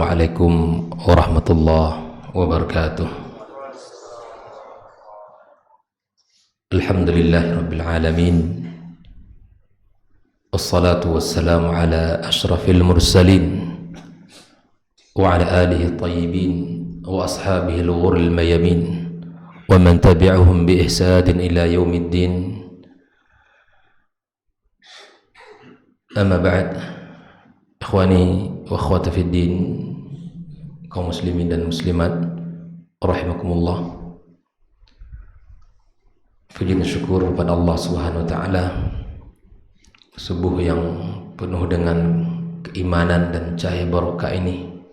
Assalamualaikum warahmatullahi wabarakatuh. Alhamdulillahirabbil alamin. Wassalatu wassalamu ala asyrafil mursalin wa ala alihi thayyibin wa ashabihi al-ghurril mayamin wa man tabi'ahum bi ihsanin ila yaumiddin. Amma ba'd. Ikhwani wa akhwati fid din, kaum muslimin dan muslimat rahimakumullah. Puji dan syukur kepada Allah Subhanahu wa taala, subuh yang penuh dengan keimanan dan cahaya barokah ini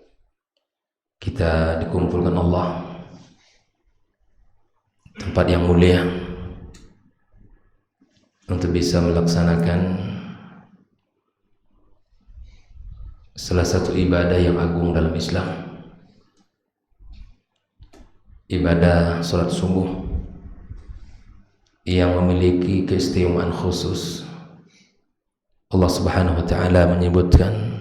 kita dikumpulkan Allah tempat yang mulia untuk bisa melaksanakan salah satu ibadah yang agung dalam Islam, ibadah salat subuh yang memiliki keistimewaan khusus. Allah Subhanahu wa taala menyebutkan,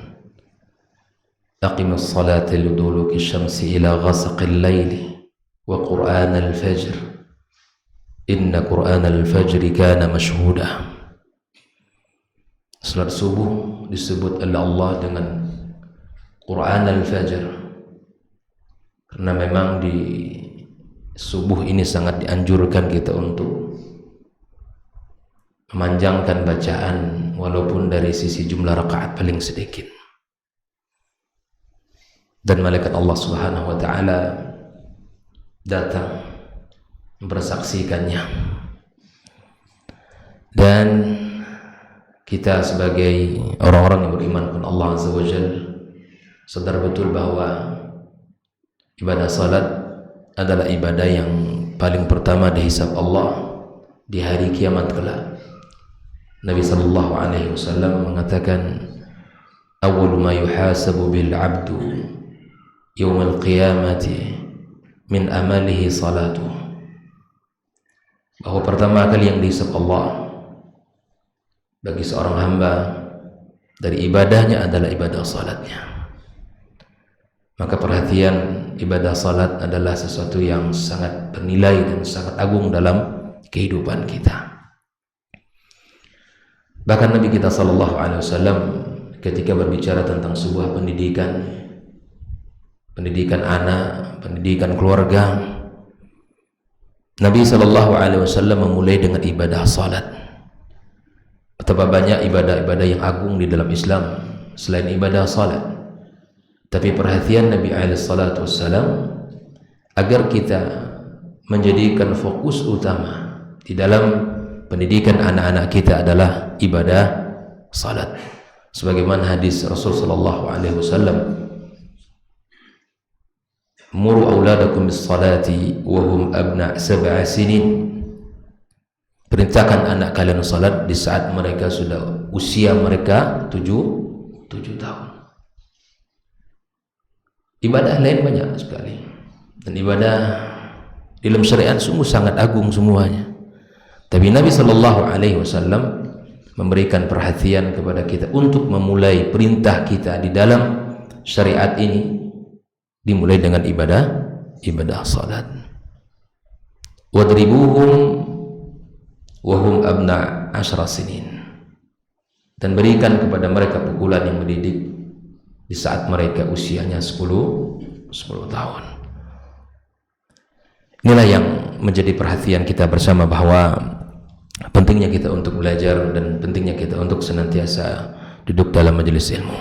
aqimus salata liduluki syamsi ila ghasaqil laili wa qur'anal fajr inna qur'anal fajri kana mashhuda. Salat subuh disebut oleh Allah dengan Quran al-Fajr karena memang di subuh ini sangat dianjurkan kita untuk memanjangkan bacaan walaupun dari sisi jumlah rakaat paling sedikit. Dan malaikat Allah Subhanahu wa taala datang mempersaksikannya. Dan kita sebagai orang-orang yang beriman kepada Allah Azza wa Jalla sadar betul bahwa ibadah salat adalah ibadah yang paling pertama dihisab Allah di hari kiamat kelak. Nabi sallallahu alaihi wasallam mengatakan, awwalu ma yuhasabu bil 'abdu yaumal qiyamati min amalihi salatuh. Bahwa pertama kali yang dihisab Allah bagi seorang hamba dari ibadahnya adalah ibadah salatnya. Maka perhatian, ibadah salat adalah sesuatu yang sangat bernilai dan sangat agung dalam kehidupan kita. Bahkan Nabi kita sallallahu alaihi wasallam ketika berbicara tentang sebuah pendidikan anak, pendidikan keluarga, Nabi sallallahu alaihi wasallam memulai dengan ibadah salat. Betapa banyak ibadah-ibadah yang agung di dalam Islam selain ibadah salat. Tapi perhatian Nabi alaihi salatu wassalam agar kita menjadikan fokus utama di dalam pendidikan anak-anak kita adalah ibadah salat. Sebagaimana hadis Rasul sallallahu alaihi wasallam, muru auladakum bis salati wa hum abna' sab'a sinin. Perintahkan anak kalian salat di saat mereka sudah usia mereka 7 tahun. Ibadah lain banyak sekali, dan ibadah dalam syariat sungguh sangat agung semuanya. Tapi Nabi sallallahu alaihi wasallam memberikan perhatian kepada kita untuk memulai perintah kita di dalam syariat ini dimulai dengan ibadah salat. Wadribuhum wa hum abna' 10 sinin. Dan berikan kepada mereka pukulan yang mendidik di saat mereka usianya 10 tahun. Inilah yang menjadi perhatian kita bersama, bahwa pentingnya kita untuk belajar dan pentingnya kita untuk senantiasa duduk dalam majelis ilmu.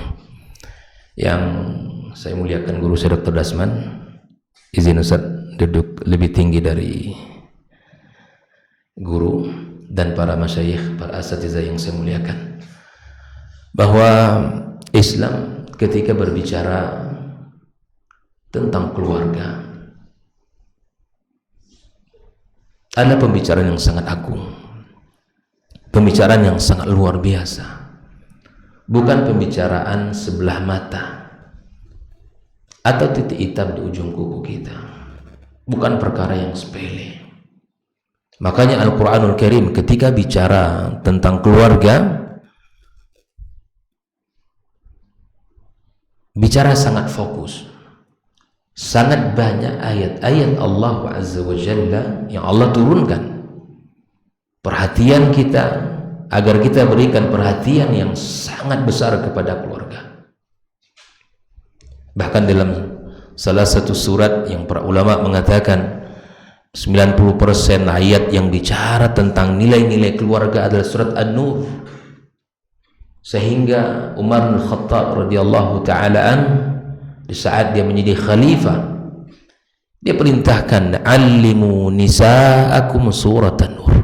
Yang saya muliakan guru saya Dr. Dasman, izin Ustaz duduk lebih tinggi dari guru dan para masyayikh, para asatizah yang saya muliakan, bahwa Islam ketika berbicara tentang keluarga adalah pembicaraan yang sangat agung, pembicaraan yang sangat luar biasa, bukan pembicaraan sebelah mata atau titik hitam di ujung kuku kita, bukan perkara yang sepele. Makanya Al-Quranul Karim ketika bicara tentang keluarga bicara sangat fokus. Sangat banyak ayat-ayat Allah Azza wa Jalla yang Allah turunkan. Perhatian kita, agar kita berikan perhatian yang sangat besar kepada keluarga. Bahkan dalam salah satu surat yang para ulama mengatakan 90% ayat yang bicara tentang nilai-nilai keluarga adalah surat An-Nur. Sehingga Umar bin Khattab radhiyallahu ta'ala an, di saat dia menjadi khalifah, dia perintahkan, "Allimu nisa'akum surat An-Nur."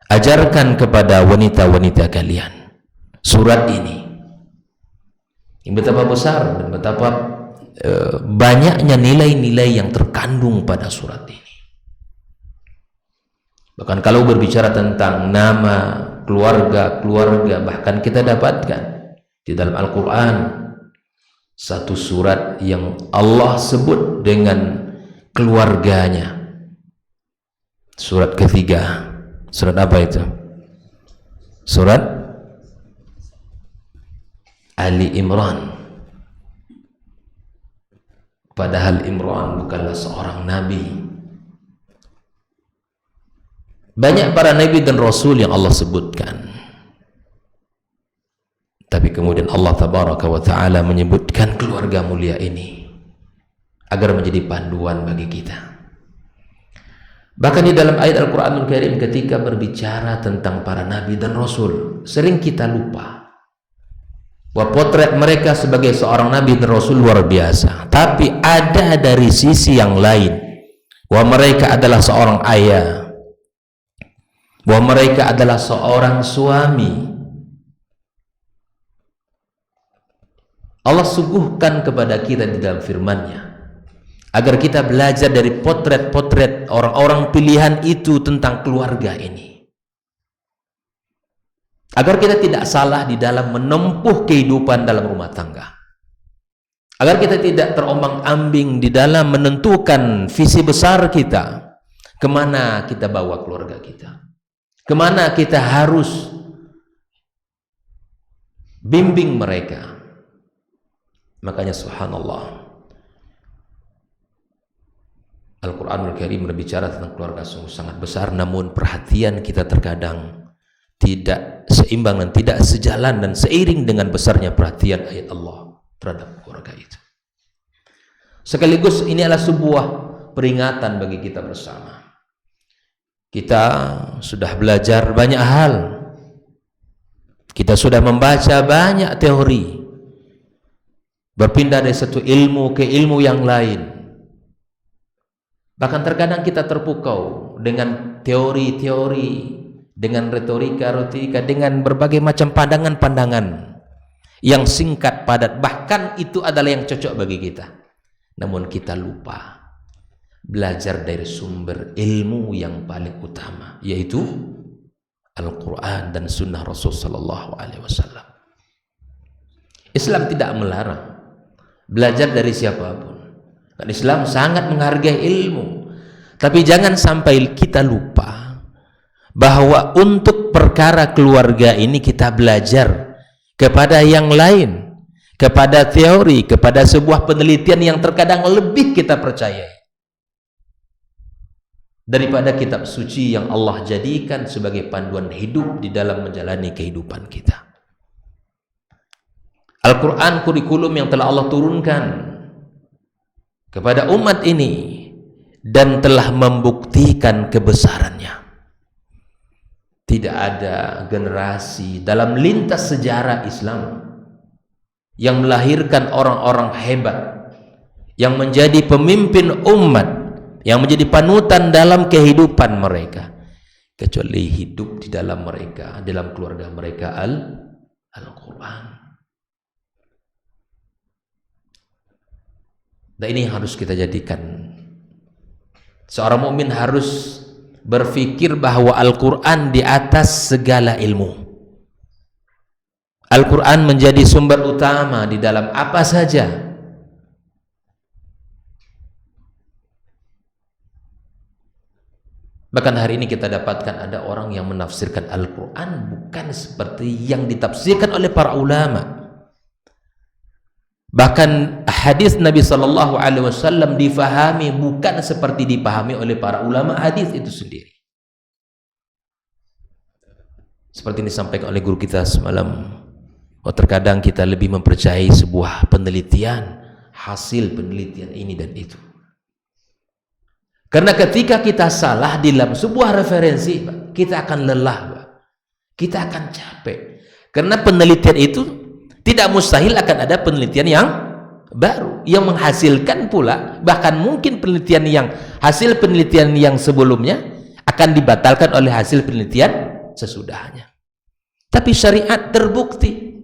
Ajarkan kepada wanita-wanita kalian surat ini. Ini betapa besar dan betapa banyaknya nilai-nilai yang terkandung pada surat ini. Bahkan kalau berbicara tentang nama, keluarga, bahkan kita dapatkan di dalam Al-Quran satu surat yang Allah sebut dengan keluarganya. Surat ketiga. Surat apa itu? Surat Ali Imran. Padahal Imran bukanlah seorang nabi. Banyak para nabi dan rasul yang Allah sebutkan, tapi kemudian Allah tabaraka wa ta'ala menyebutkan keluarga mulia ini agar menjadi panduan bagi kita. Bahkan di dalam ayat Al-Quranul Karim ketika berbicara tentang para nabi dan rasul, sering kita lupa bahwa potret mereka sebagai seorang nabi dan rasul luar biasa. Tapi ada dari sisi yang lain, bahwa mereka adalah seorang ayah, bahwa mereka adalah seorang suami. Allah suguhkan kepada kita di dalam firman-Nya agar kita belajar dari potret-potret orang-orang pilihan itu tentang keluarga ini, agar kita tidak salah di dalam menempuh kehidupan dalam rumah tangga, agar kita tidak terombang-ambing di dalam menentukan visi besar kita, kemana kita bawa keluarga kita, kemana kita harus bimbing mereka. Makanya subhanallah, Al-Quranul Karim berbicara tentang keluarga sungguh sangat besar, namun perhatian kita terkadang tidak seimbang dan tidak sejalan dan seiring dengan besarnya perhatian ayat Allah terhadap keluarga itu. Sekaligus ini adalah sebuah peringatan bagi kita bersama. Kita sudah belajar banyak hal, kita sudah membaca banyak teori, berpindah dari satu ilmu ke ilmu yang lain. Bahkan terkadang kita terpukau dengan teori-teori, dengan retorika-retorika, dengan berbagai macam pandangan-pandangan yang singkat, padat. Bahkan itu adalah yang cocok bagi kita. Namun kita lupa belajar dari sumber ilmu yang paling utama, yaitu Al-Quran dan Sunnah Rasul Sallallahu Alaihi Wasallam. Islam tidak melarang belajar dari siapapun. Islam sangat menghargai ilmu, tapi jangan sampai kita lupa bahwa untuk perkara keluarga ini kita belajar kepada yang lain, kepada teori, kepada sebuah penelitian yang terkadang lebih kita percayai daripada kitab suci yang Allah jadikan sebagai panduan hidup di dalam menjalani kehidupan kita. Al-Quran, kurikulum yang telah Allah turunkan kepada umat ini dan telah membuktikan kebesarannya. Tidak ada generasi dalam lintas sejarah Islam yang melahirkan orang-orang hebat, yang menjadi pemimpin umat, yang menjadi panutan dalam kehidupan mereka, kecuali hidup di dalam mereka, dalam keluarga mereka Al-Quran. Dan ini yang harus kita jadikan. Seorang mukmin harus berpikir bahwa Al-Quran di atas segala ilmu. Al-Quran menjadi sumber utama di dalam apa saja. Bahkan hari ini kita dapatkan ada orang yang menafsirkan Al-Quran bukan seperti yang ditafsirkan oleh para ulama. Bahkan hadis Nabi sallallahu alaihi wasallam difahami bukan seperti dipahami oleh para ulama hadis itu sendiri. Seperti ini disampaikan oleh guru kita semalam, terkadang kita lebih mempercayai sebuah penelitian, hasil penelitian ini dan itu. Karena ketika kita salah di dalam sebuah referensi, kita akan lelah, kita akan capek. Karena penelitian itu tidak mustahil akan ada penelitian yang baru yang menghasilkan pula, bahkan mungkin penelitian yang hasil penelitian yang sebelumnya akan dibatalkan oleh hasil penelitian sesudahnya. Tapi syariat terbukti,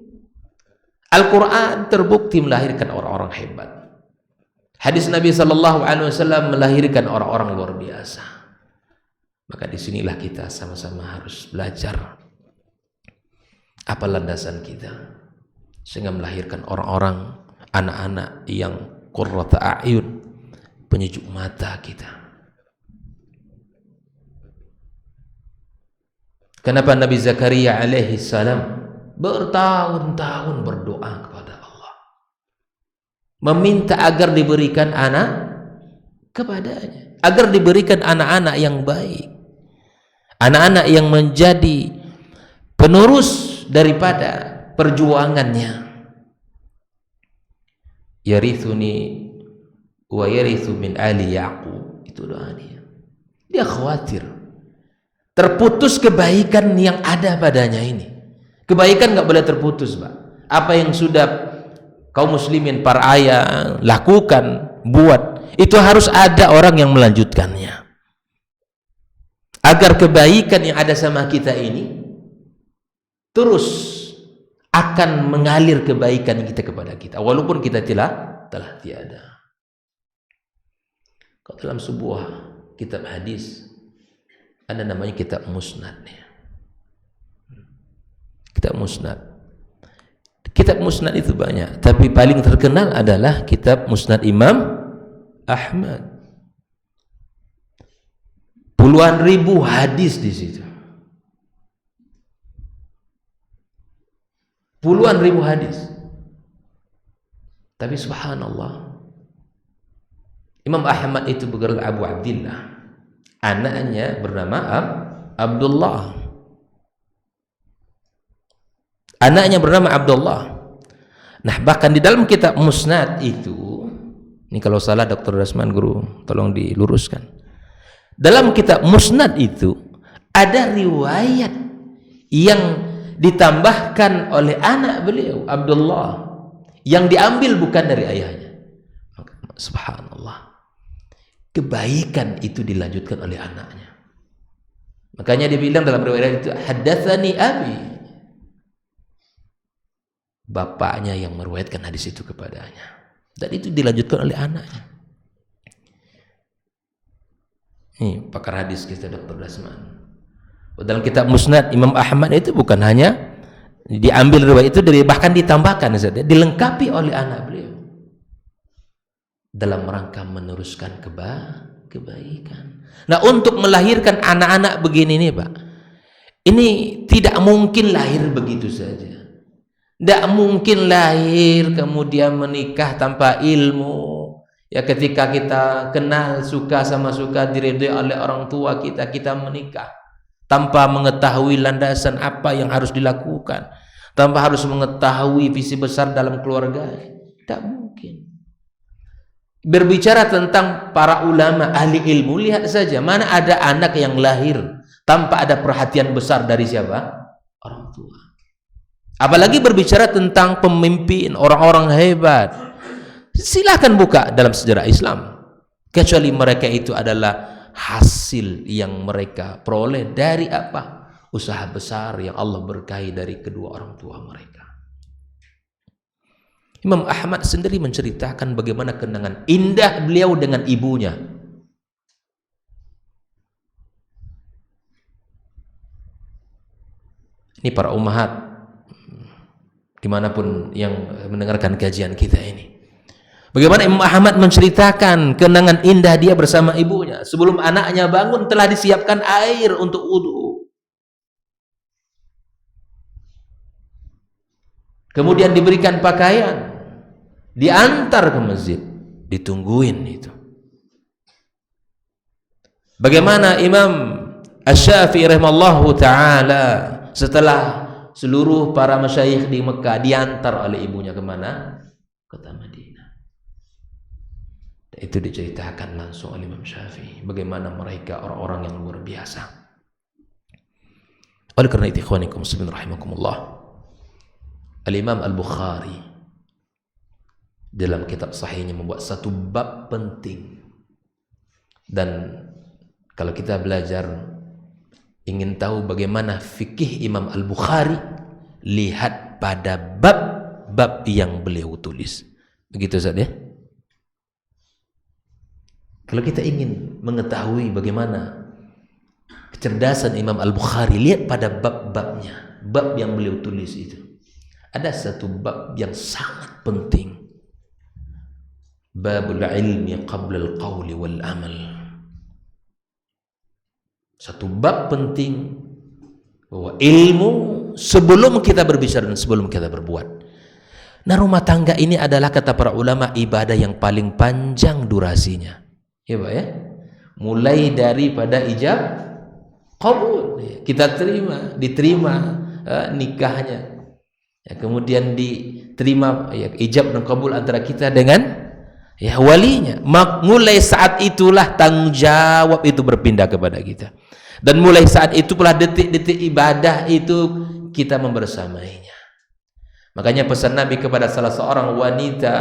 Al-Quran terbukti melahirkan orang-orang hebat. Hadis Nabi sallallahu alaihi wasallam melahirkan orang-orang luar biasa. Maka disinilah kita sama-sama harus belajar apa landasan kita sehingga melahirkan orang-orang, anak-anak yang qurrata a'yun, penyejuk mata kita. Kenapa Nabi Zakaria alaihi salam bertahun-tahun berdoa kepada Allah, meminta agar diberikan anak kepadanya, agar diberikan anak-anak yang baik, anak-anak yang menjadi penerus daripada perjuangannya. Yarithuni wa yarithu min ali Yaqub, itu doanya. Dia khawatir terputus kebaikan yang ada padanya ini. Kebaikan nggak boleh terputus, Pak. Apa yang sudah kaum muslimin, para ayah lakukan, buat, itu harus ada orang yang melanjutkannya. Agar kebaikan yang ada sama kita ini terus akan mengalir kebaikan kita kepada kita, walaupun kita telah tiada. Kalau dalam sebuah kitab hadis ada namanya kitab musnad. Kitab musnad. Kitab musnad itu banyak, tapi paling terkenal adalah kitab musnad Imam Ahmad. Puluhan ribu hadis di situ. Puluhan ribu hadis. Tapi subhanallah, Imam Ahmad itu bergelar Abu Abdillah. Anaknya bernama Abdullah. Anaknya bernama Abdullah. Nah, bahkan di dalam kitab musnad itu, ini kalau salah Dr. Rasman guru tolong diluruskan. Dalam kitab musnad itu ada riwayat yang ditambahkan oleh anak beliau Abdullah yang diambil bukan dari ayahnya. Subhanallah, kebaikan itu dilanjutkan oleh anaknya. Makanya dia bilang dalam riwayat itu, haddatsani abi, bapaknya yang meriwayatkan hadis itu kepadanya, dan itu dilanjutkan oleh anaknya. Ini pakar hadis kita Dr. Dasman. Dalam kitab musnad Imam Ahmad itu bukan hanya diambil riwayat itu dari, bahkan ditambahkan, dilengkapi oleh anak beliau dalam rangka meneruskan kebaikan. Nah, untuk melahirkan anak-anak begini nih, Pak, ini tidak mungkin lahir begitu saja. Tidak mungkin lahir kemudian menikah tanpa ilmu. Ya, ketika kita kenal, suka sama suka, diridhoi oleh orang tua kita, kita menikah tanpa mengetahui landasan apa yang harus dilakukan, tanpa harus mengetahui visi besar dalam keluarga. Tidak mungkin. Berbicara tentang para ulama ahli ilmu, lihat saja mana ada anak yang lahir tanpa ada perhatian besar dari siapa? Orang tua. Apalagi berbicara tentang pemimpin, orang-orang hebat. Silakan buka dalam sejarah Islam, kecuali mereka itu adalah hasil yang mereka peroleh dari apa? Usaha besar yang Allah berkahi dari kedua orang tua mereka. Imam Ahmad sendiri menceritakan bagaimana kenangan indah beliau dengan ibunya. Ini para ummahat dimanapun yang mendengarkan kajian kita ini, bagaimana Imam Ahmad menceritakan kenangan indah dia bersama ibunya. Sebelum anaknya bangun telah disiapkan air untuk wudu, kemudian diberikan pakaian, diantar ke masjid, ditungguin itu. Bagaimana Imam Asy-Syafi'i rahimallahu taala setelah seluruh para masyayikh di Mekah diantar oleh ibunya kemana? Kota Madinah. Dan itu diceritakan langsung oleh Imam Syafi'i bagaimana mereka orang-orang yang luar biasa. Oleh karena itu ikhwanikum muslimin rahimakumullah, Al-Imam Al-Bukhari dalam kitab sahihnya membuat satu bab penting. Dan kalau kita belajar ingin tahu bagaimana fikih Imam Al-Bukhari, lihat pada bab-bab yang beliau tulis. Begitu saja. Kalau kita ingin mengetahui bagaimana kecerdasan Imam Al-Bukhari, lihat pada bab-babnya, bab yang beliau tulis itu. Ada satu bab yang sangat penting. Babul ilmi qabla al-qawli wal amal. Satu bab penting bahwa ilmu sebelum kita berbicara dan sebelum kita berbuat. Nah, rumah tangga ini adalah kata para ulama ibadah yang paling panjang durasinya. Ya Pak ya. Mulai daripada ijab qabul, kita diterima nikahnya. Ya, kemudian diterima ijab dan qabul antara kita dengan walinya. Mulai saat itulah tanggung jawab itu berpindah kepada kita. Dan mulai saat itu pula detik-detik ibadah itu kita membersamainya. Makanya pesan Nabi kepada salah seorang wanita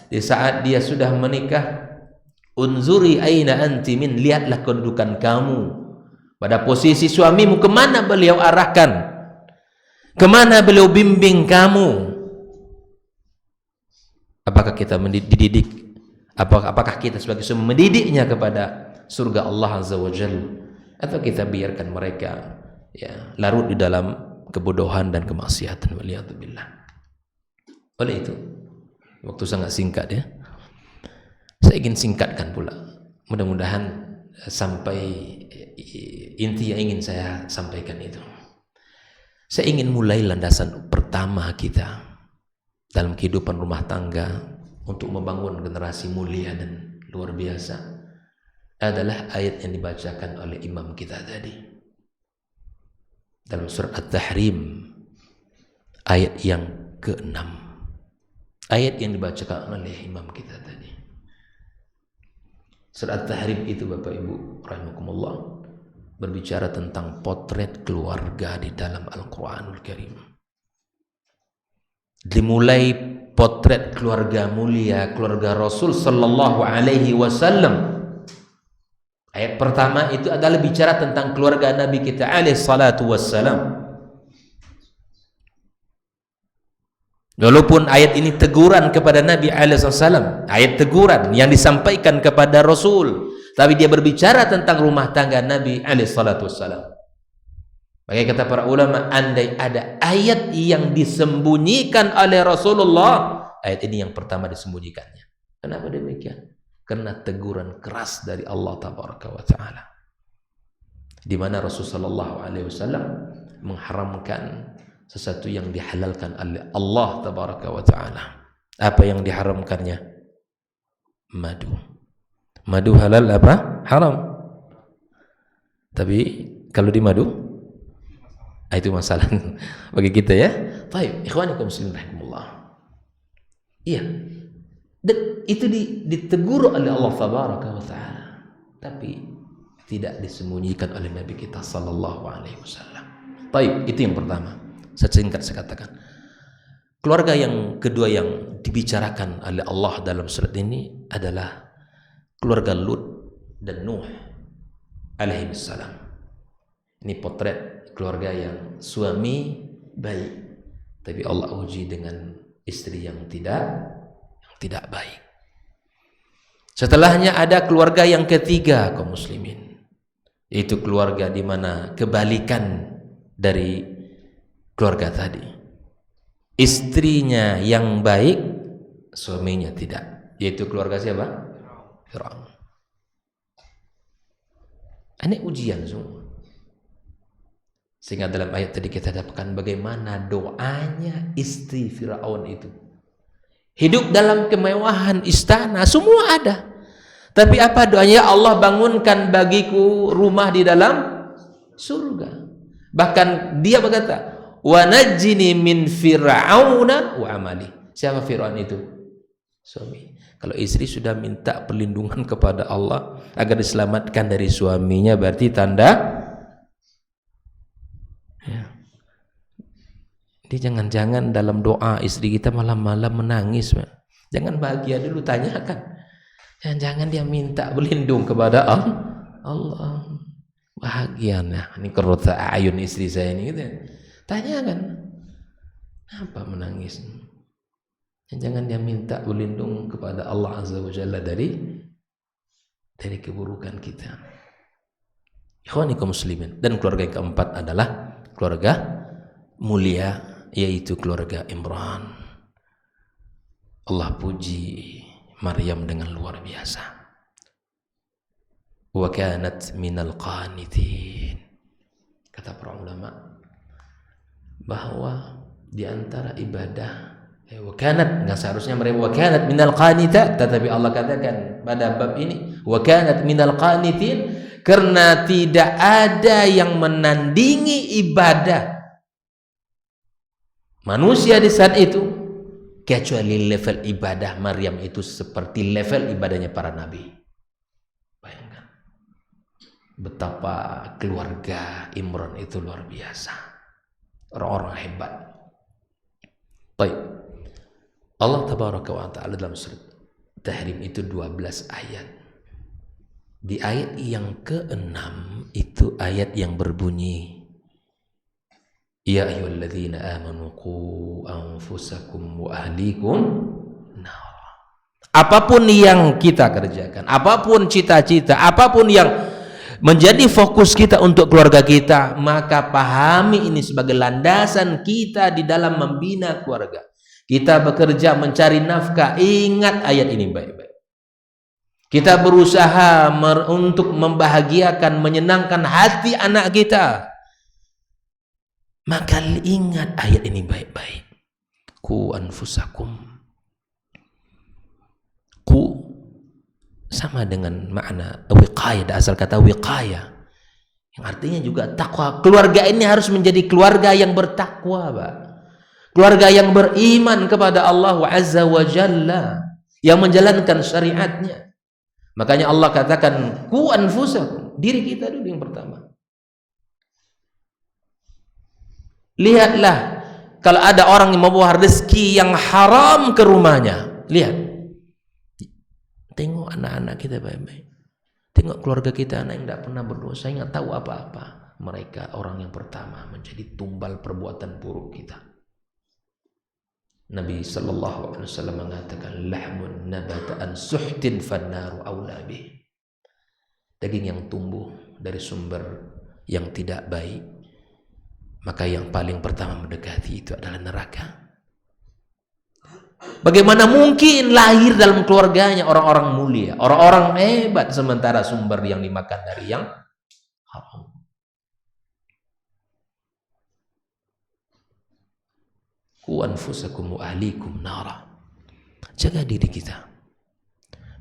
di saat dia sudah menikah, unzuri aina anti min, lihatlah kedudukan kamu pada posisi suamimu, kemana beliau arahkan, kemana beliau bimbing kamu. Apakah kita dididik? Apakah kita sebagai suami mendidiknya kepada surga Allah Azza wa Jalla, atau kita biarkan mereka larut di dalam kebodohan dan kemaksiatan, waliyadzubillah. Oleh itu, waktu sangat singkat ya, saya ingin singkatkan pula, mudah-mudahan sampai inti yang ingin saya sampaikan itu. Saya ingin mulai landasan pertama kita dalam kehidupan rumah tangga untuk membangun generasi mulia dan luar biasa adalah ayat yang dibacakan oleh imam kita tadi dalam surat At-Tahrim, ayat yang ke-6, ayat yang dibacakan oleh imam kita tadi. Surat At-Tahrim itu Bapak Ibu rahimakumullah berbicara tentang potret keluarga di dalam Al-Quranul Karim. Dimulai potret keluarga mulia, keluarga Rasul sallallahu alaihi wasallam. Ayat pertama itu adalah bicara tentang keluarga Nabi kita alaihi salatu wassalam. Walaupun ayat ini teguran kepada Nabi alaihi wasallam, ayat teguran yang disampaikan kepada Rasul, tapi dia berbicara tentang rumah tangga Nabi alaihi salatu wassalam. Maka kata para ulama, andai ada ayat yang disembunyikan oleh Rasulullah, ayat ini yang pertama disembunyikannya. Kenapa demikian? Karena teguran keras dari Allah Tabaraka wa Ta'ala, di mana Rasulullah sallallahu alaihi wasallam mengharamkan sesuatu yang dihalalkan oleh Allah Tabaraka wa Ta'ala. Apa yang diharamkannya? Madu. Madu halal apa? Haram. Tapi kalau di madu, itu masalah bagi kita ya. Baik, ikhwanikum muslimin rahimakumullah. Iya. Itu ditegur oleh Allah Tabaraka wa Ta'ala, tapi tidak disembunyikan oleh Nabi kita sallallahu alaihi wasallam. Baik, itu yang pertama. Singkat saya katakan. Keluarga yang kedua yang dibicarakan oleh Allah dalam surat ini adalah keluarga Lut dan Nuh alaihi salam. Ini potret keluarga yang suami baik, tapi Allah uji dengan istri yang tidak baik. Setelahnya ada keluarga yang ketiga kaum muslimin, yaitu keluarga di mana kebalikan dari keluarga tadi. Istrinya yang baik, suaminya tidak, yaitu keluarga siapa? Firaun. Ini ujian semua. Sehingga dalam ayat tadi kita dapatkan bagaimana doanya istri Firaun itu. hidup dalam kemewahan istana, semua ada. Tapi apa doanya? Ya Allah, bangunkan bagiku rumah di dalam surga. Bahkan dia berkata, wa najjini min fir'auna wa amali. Siapa Fir'aun itu? Suami. Kalau istri sudah minta perlindungan kepada Allah agar diselamatkan dari suaminya, berarti tanda ya. Jadi jangan-jangan dalam doa istri kita malam-malam menangis, Pak. Jangan bahagia dulu, tanyakan. Jangan-jangan dia minta berlindung kepada Allah. Bahagia nah, ini kerota ayun istri saya ini gitu. Tanyakan, apa menangis? Jangan dia minta berlindung kepada Allah Azza wa Jalla dari keburukan kita. Ikhwanikum muslimin. Dan keluarga yang keempat adalah keluarga mulia, yaitu keluarga Imran. Allah puji Maryam dengan luar biasa. Wa kanat minal qanitin. Kata para ulama bahwa di antara ibadah wa kanat, nggak seharusnya Maryam wa kanat minal qanitat, tetapi Allah katakan pada bab ini wa kanat minal qanitin karena tidak ada yang menandingi ibadah manusia di saat itu kecuali level ibadah Maryam itu seperti level ibadahnya para nabi. Bayangkan betapa keluarga Imran itu luar biasa, orang-orang hebat. Baik, Allah tabaraka wa ta'ala dalam surat Tahrim itu 12 ayat. Di ayat yang ke-6 itu ayat yang berbunyi ya ayyuhalladzina amanu qu anfusakum wa ahlikum nar. Apapun yang kita kerjakan, apapun cita-cita, apapun yang menjadi fokus kita untuk keluarga kita, maka pahami ini sebagai landasan kita di dalam membina keluarga. Kita bekerja mencari nafkah, ingat ayat ini baik-baik. Kita berusaha untuk membahagiakan, menyenangkan hati anak kita, maka ingat ayat ini baik-baik. Ku anfusakum. Ku sama dengan makna wiqayah, asal kata wiqayah yang artinya juga takwa. Keluarga ini harus menjadi keluarga yang bertakwa, Pak. Keluarga yang beriman kepada Allah Azza wa Jalla, yang menjalankan syariatnya. Makanya Allah katakan ku anfusakum, diri kita dulu yang pertama. Lihatlah kalau ada orang yang membawa rezeki yang haram ke rumahnya, lihat, tengok anak-anak kita baik-baik, tengok keluarga kita, anak yang tidak pernah berdosa, yang tidak tahu apa-apa, mereka orang yang pertama menjadi tumbal perbuatan buruk kita. Nabi sallallahu alaihi wasallam mengatakan lahmun nabata an suhtin fannaru aula bih. Daging yang tumbuh dari sumber yang tidak baik, maka yang paling pertama mendekati itu adalah neraka. Bagaimana mungkin lahir dalam keluarganya orang-orang mulia, orang-orang hebat, sementara sumber yang dimakan dari yang haram. Ku anfusakum wa ahlikum nara. Jaga diri kita.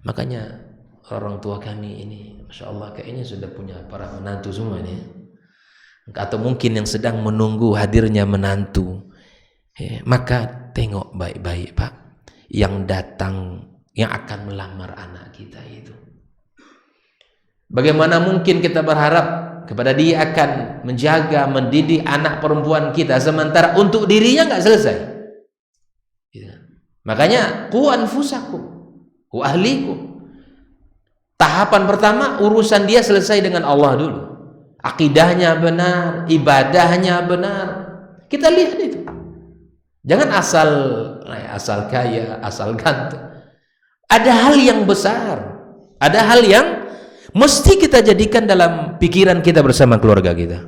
Makanya orang tua kami ini, Masya Allah, kayaknya sudah punya para menantu semua ini, atau mungkin yang sedang menunggu hadirnya menantu. Maka tengok baik-baik, Pak, yang datang, yang akan melamar anak kita itu. Bagaimana mungkin kita berharap kepada dia akan menjaga, mendidik anak perempuan kita, sementara untuk dirinya nggak selesai. Makanya ku anfusakum wa ahlikum. Tahapan pertama, urusan dia selesai dengan Allah dulu. Akidahnya benar, ibadahnya benar. Kita lihat itu. Jangan asal kaya, asal ganteng. Ada hal yang besar, ada hal yang mesti kita jadikan dalam pikiran kita bersama keluarga kita.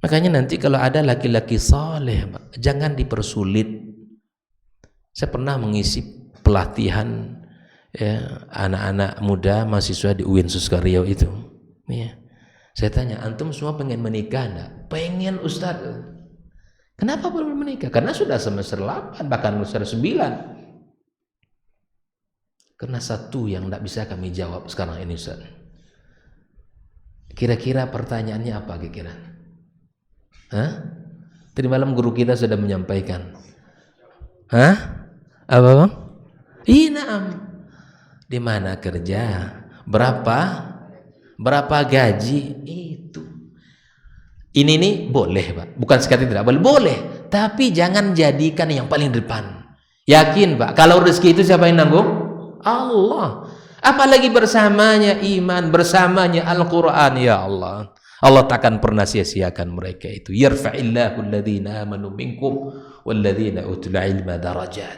Makanya nanti kalau ada laki-laki saleh, jangan dipersulit. Saya pernah mengisi pelatihan ya, anak-anak muda mahasiswa di UIN Suskario itu. Ya. Saya tanya, antum semua pengen menikah enggak? Pengen, Ustaz. Kenapa belum menikah? Karena sudah semester 8, bahkan semester 9. Karena satu yang tidak bisa kami jawab sekarang ini, Ustaz. Kira-kira pertanyaannya apa kira-kira? Tadi malam guru kita sudah menyampaikan. Apa bang? Naam. Di mana kerja? Berapa gaji? Itu. Ini nih boleh, Pak. Bukan sekali tidak boleh. Boleh. Tapi jangan jadikan yang paling depan. Yakin, Pak. Kalau rezeki itu siapa yang nanggung? Allah. Apalagi bersamanya iman, bersamanya Al-Quran, ya Allah. Allah takkan pernah sia-siakan mereka itu. Yarfa'illahu alladhina amanu minkum walladhina utul ilma darajat.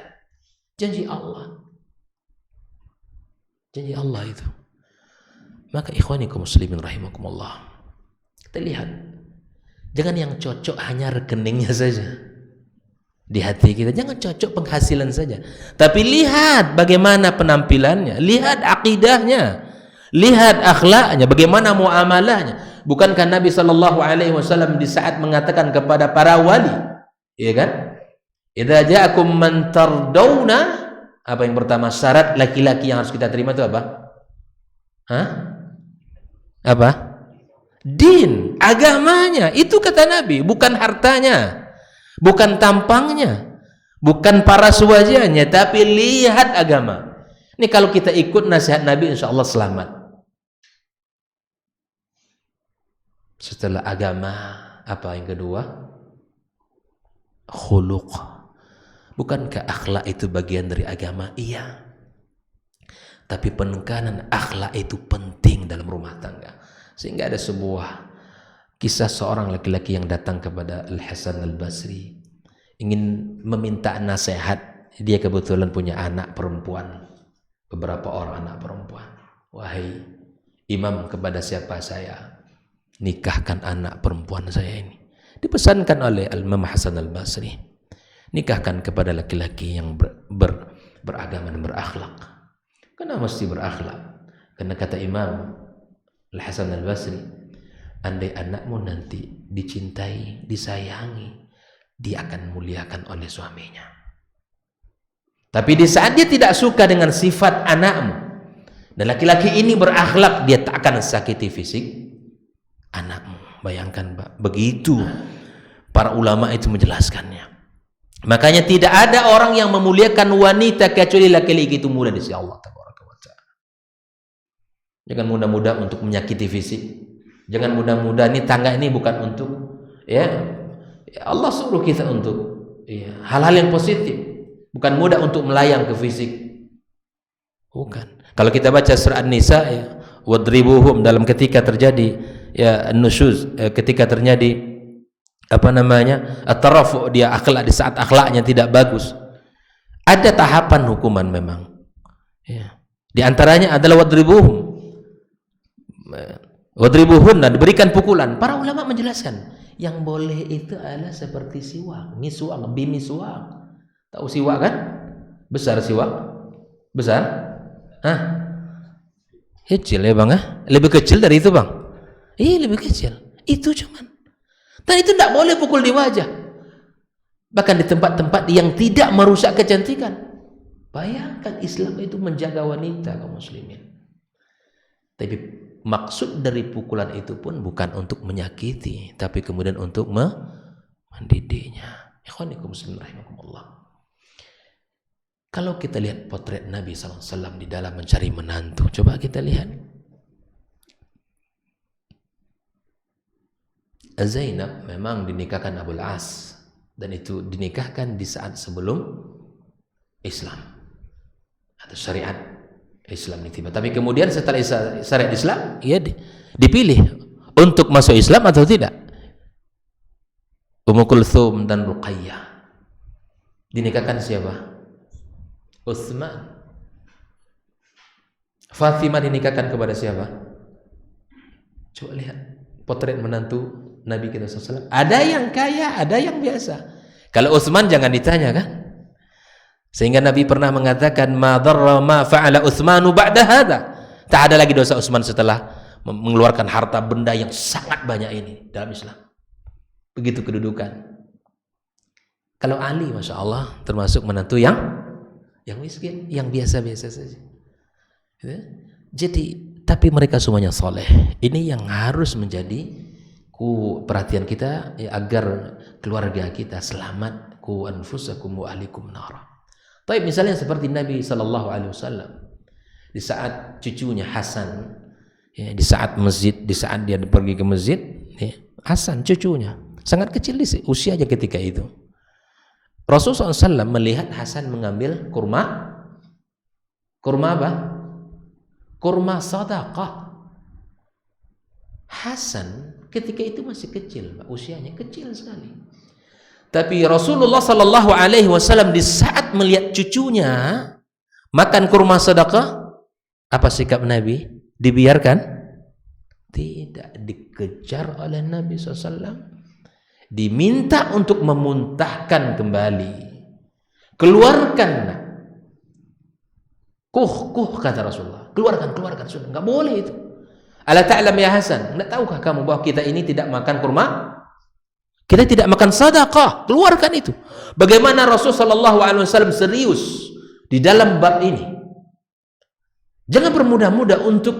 Janji Allah. Janji Allah itu. Maka ikhwanikum muslimin rahimakumullah. Kita lihat. Jangan yang cocok hanya rekeningnya saja. Di hati kita jangan cocok penghasilan saja, tapi lihat bagaimana penampilannya, lihat akidahnya, lihat akhlaknya, bagaimana muamalahnya. Bukankah Nabi SAW di saat mengatakan kepada para wali, ya kan? Idza ja'akum man tardawna, apa yang pertama syarat laki-laki yang harus kita terima itu apa? Apa? Din, agamanya. Itu kata Nabi, bukan hartanya. Bukan tampangnya, bukan paras wajahnya, tapi lihat agama. Ini kalau kita ikut nasihat Nabi, insya Allah selamat. Setelah agama, apa yang kedua? Khuluq. Bukankah akhlak itu bagian dari agama? Iya. Tapi penekanan akhlak itu penting dalam rumah tangga. Sehingga ada sebuah kisah seorang laki-laki yang datang kepada Al-Hasan Al-Basri ingin meminta nasihat. Dia kebetulan punya anak perempuan, beberapa orang anak perempuan. Wahai imam, kepada siapa saya nikahkan anak perempuan saya ini? Dipesankan oleh Imam Hasan Al-Basri, nikahkan kepada laki-laki yang beragama dan berakhlak. Kenapa mesti berakhlak? Karena kata Imam Al-Hasan Al-Basri, andai anakmu nanti dicintai, disayangi, dia akan muliakan oleh suaminya. Tapi di saat dia tidak suka dengan sifat anakmu, dan laki-laki ini berakhlak, dia tak akan sakiti fisik anakmu. Bayangkan, Pak, begitu para ulama itu menjelaskannya. Makanya tidak ada orang yang memuliakan wanita kecuali laki-laki itu mulia di sisi Allah Taala. Jangan mudah-mudah untuk menyakiti fisik. Jangan mudah-mudah ini tangga ini bukan untuk Allah suruh kita untuk hal-hal yang positif, bukan mudah untuk melayang ke fisik. Bukan. Kalau kita baca surah An-Nisa, wadribuhum, dalam ketika terjadi nusyuz, ketika terjadi at-tarafu, dia akhlak, di saat akhlaknya tidak bagus, ada tahapan hukuman memang. Di antaranya adalah wadribuhunna, diberikan pukulan. Para ulama menjelaskan yang boleh itu adalah seperti siwak, bimiswak. Tahu siwak kan? Besar siwak? Besar? Kecil ya bang? Lebih kecil dari itu bang? Iya lebih kecil. Itu cuman. Dan itu tidak boleh pukul di wajah. Bahkan di tempat-tempat yang tidak merusak kecantikan. Bayangkan Islam itu menjaga wanita kaum muslimin. Tapi maksud dari pukulan itu pun bukan untuk menyakiti, tapi kemudian untuk mendidiknya. Ikhwanikum muslimin rahimakumullah. Kalau kita lihat potret Nabi SAW di dalam mencari menantu, coba kita lihat. Zainab memang dinikahkan Abul As, dan itu dinikahkan di saat sebelum Islam atau syariat Islam ini tiba. Tapi kemudian setelah syariat Islam, ia dipilih untuk masuk Islam atau tidak. Ummu Kulthum dan Ruqayyah dinikahkan siapa? Utsman. Fatimah dinikahkan kepada siapa? Coba lihat potret menantu Nabi kita SAW. Ada yang kaya, ada yang biasa. Kalau Utsman jangan ditanya kan? Sehingga Nabi pernah mengatakan, ma dharra ma fa'ala Utsmanu ba'da hadza. Tak ada lagi dosa Utsman setelah mengeluarkan harta benda yang sangat banyak ini dalam Islam. Begitu kedudukan. Kalau Ali, Masya Allah, termasuk menantu yang miskin, yang biasa-biasa saja. Ya. Jadi tapi mereka semuanya soleh. Ini yang harus menjadi perhatian kita ya, agar keluarga kita selamat. Ku anfusakum wa ahlikum nara. Tapi misalnya seperti Nabi Sallallahu Alaihi Wasallam di saat cucunya Hasan, ya, di saat dia pergi ke masjid, ya, Hasan cucunya sangat kecil usianya ketika itu. Rasulullah SAW melihat Hasan mengambil kurma apa? Kurma sedekah. Hasan ketika itu masih kecil, usianya kecil sekali. Tapi Rasulullah Sallallahu Alaihi Wasallam di saat melihat cucunya makan kurma sedekah, apa sikap Nabi? Dibiarkan? Tidak, dikejar oleh Nabi SAW. Diminta untuk memuntahkan kembali. Keluarkan. Kata Rasulullah. Keluarkan. Sudah, nggak boleh itu. Ala ta'lam ya Hasan, enggak tahukah kamu bahwa kita ini tidak makan kurma? Kita tidak makan sedekah, keluarkan itu. Bagaimana Rasulullah SAW serius di dalam bab ini. Jangan bermudah-mudah untuk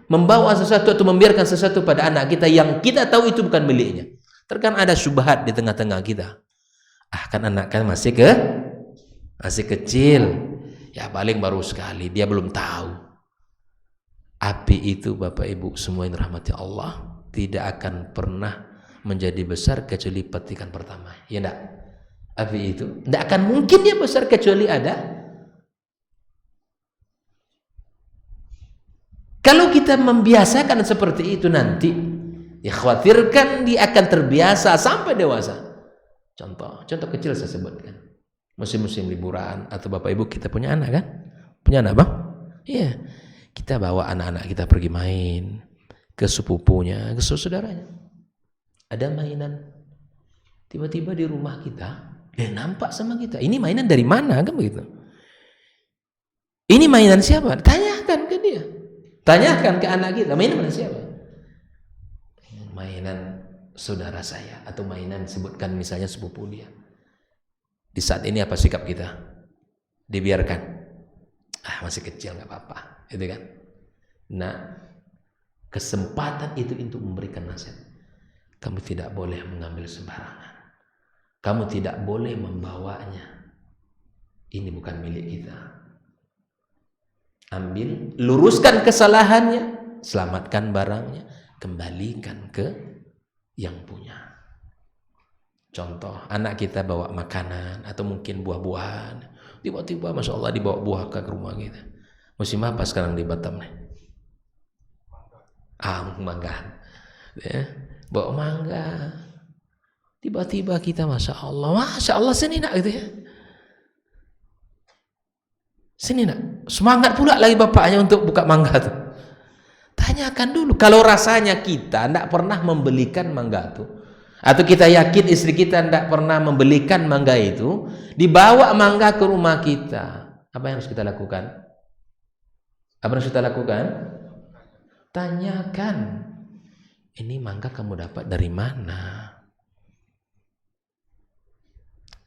membawa sesuatu atau membiarkan sesuatu pada anak kita yang kita tahu itu bukan miliknya. Terkadang ada syubhat di tengah-tengah kita. Kan anak kan masih kecil. Ya paling baru sekali, dia belum tahu. Api itu Bapak Ibu semua yang rahmati Allah tidak akan pernah menjadi besar kecuali petikan pertama, ya enggak? Api itu enggak akan mungkin dia besar kecuali ada. Kalau kita membiasakan seperti itu nanti, ya khawatirkan dia akan terbiasa sampai dewasa. Contoh kecil saya sebutkan. Musim-musim liburan atau Bapak Ibu kita punya anak kan? Punya anak Bang? Iya. Kita bawa anak-anak kita pergi main ke sepupunya, ke saudaranya. Ada mainan, tiba-tiba di rumah kita, nampak sama kita. Ini mainan dari mana kan begitu? Ini mainan siapa? Tanyakan ke dia, tanyakan ke anak kita, mainan mana siapa? Mainan saudara saya atau mainan sebutkan misalnya sepupu dia. Di saat ini apa sikap kita? Dibiarkan? Masih kecil nggak apa-apa, itu kan? Nah, kesempatan itu untuk memberikan nasihat. Kamu tidak boleh mengambil sembarangan. Kamu tidak boleh membawanya. Ini bukan milik kita. Ambil, luruskan kesalahannya, selamatkan barangnya, kembalikan ke yang punya. Contoh, anak kita bawa makanan atau mungkin buah-buahan, tiba-tiba Masya Allah dibawa buah ke rumah kita. Musim apa sekarang di Batam nih? Mangga. Ya. Bawa mangga, tiba-tiba kita Masya Allah sini nak gitu ya, sini nak, semangat pula lagi bapaknya untuk buka mangga tuh. Tanyakan dulu, kalau rasanya kita tidak pernah membelikan mangga tuh, atau kita yakin istri kita tidak pernah membelikan mangga itu, dibawa mangga ke rumah kita, apa yang harus kita lakukan? Tanyakan. Ini mangga kamu dapat dari mana?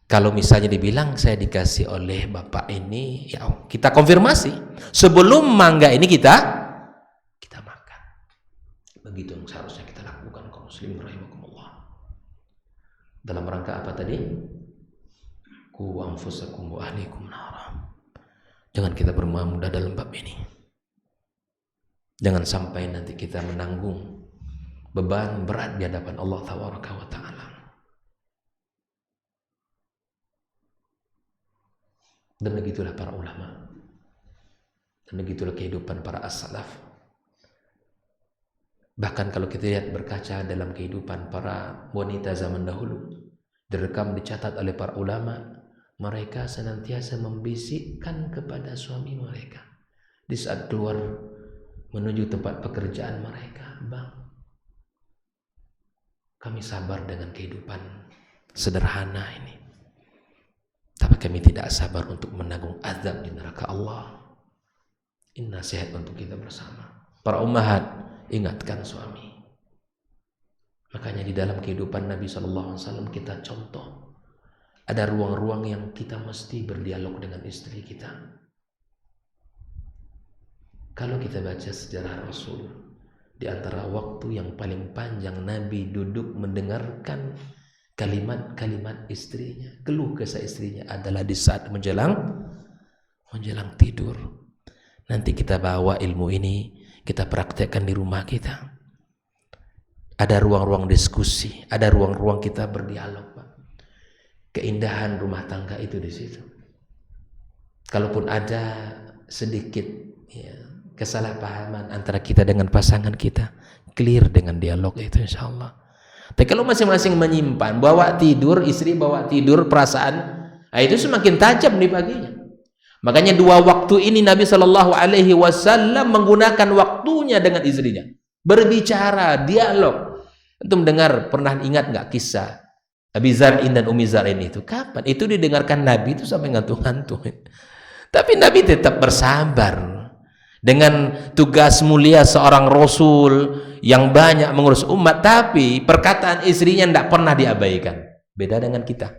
Kalau misalnya dibilang saya dikasih oleh bapak ini, ya kita konfirmasi sebelum mangga ini kita makan. Begitu yang seharusnya kita lakukan kaum muslimin rahimakumullah. Dalam rangka apa tadi? Ku anfusakum wa ahlikum nara. Jangan kita bermudah dalam bab ini. Jangan sampai nanti kita menanggung beban berat di hadapan Allah Tabaraka wa Ta'ala. Dan begitulah para ulama, dan begitulah kehidupan para as-salaf. Bahkan kalau kita lihat berkaca dalam kehidupan para wanita zaman dahulu, direkam dicatat oleh para ulama, mereka senantiasa membisikkan kepada suami mereka di saat keluar menuju tempat pekerjaan mereka, Bang, kami sabar dengan kehidupan sederhana ini, tapi kami tidak sabar untuk menanggung azab di neraka Allah. Ini nasihat untuk kita bersama. Para ummahat, ingatkan suami. Makanya di dalam kehidupan Nabi SAW kita contoh, ada ruang-ruang yang kita mesti berdialog dengan istri kita. Kalau kita baca sejarah Rasul, di antara waktu yang paling panjang Nabi duduk mendengarkan kalimat-kalimat istrinya, keluh kesah istrinya adalah di saat menjelang tidur. Nanti kita bawa ilmu ini, kita praktekkan di rumah kita. Ada ruang-ruang diskusi, ada ruang-ruang kita berdialog, Pak. Keindahan rumah tangga itu di situ. Kalaupun ada sedikit kesalahpahaman antara kita dengan pasangan kita, clear dengan dialog itu, insya Allah. Tapi kalau masing-masing menyimpan, bawa tidur, istri bawa tidur perasaan, itu semakin tajam di paginya. Makanya 2 waktu ini Nabi SAW menggunakan waktunya dengan istrinya, berbicara, dialog. Antum dengar, pernah ingat nggak kisah Abi Zar'in dan Umi Zar'in itu? Kapan? Itu didengarkan Nabi itu sampai ngantuk-ngantuk. Tapi Nabi tetap bersabar dengan tugas mulia seorang Rasul yang banyak mengurus umat, tapi perkataan istrinya tidak pernah diabaikan. Beda dengan kita.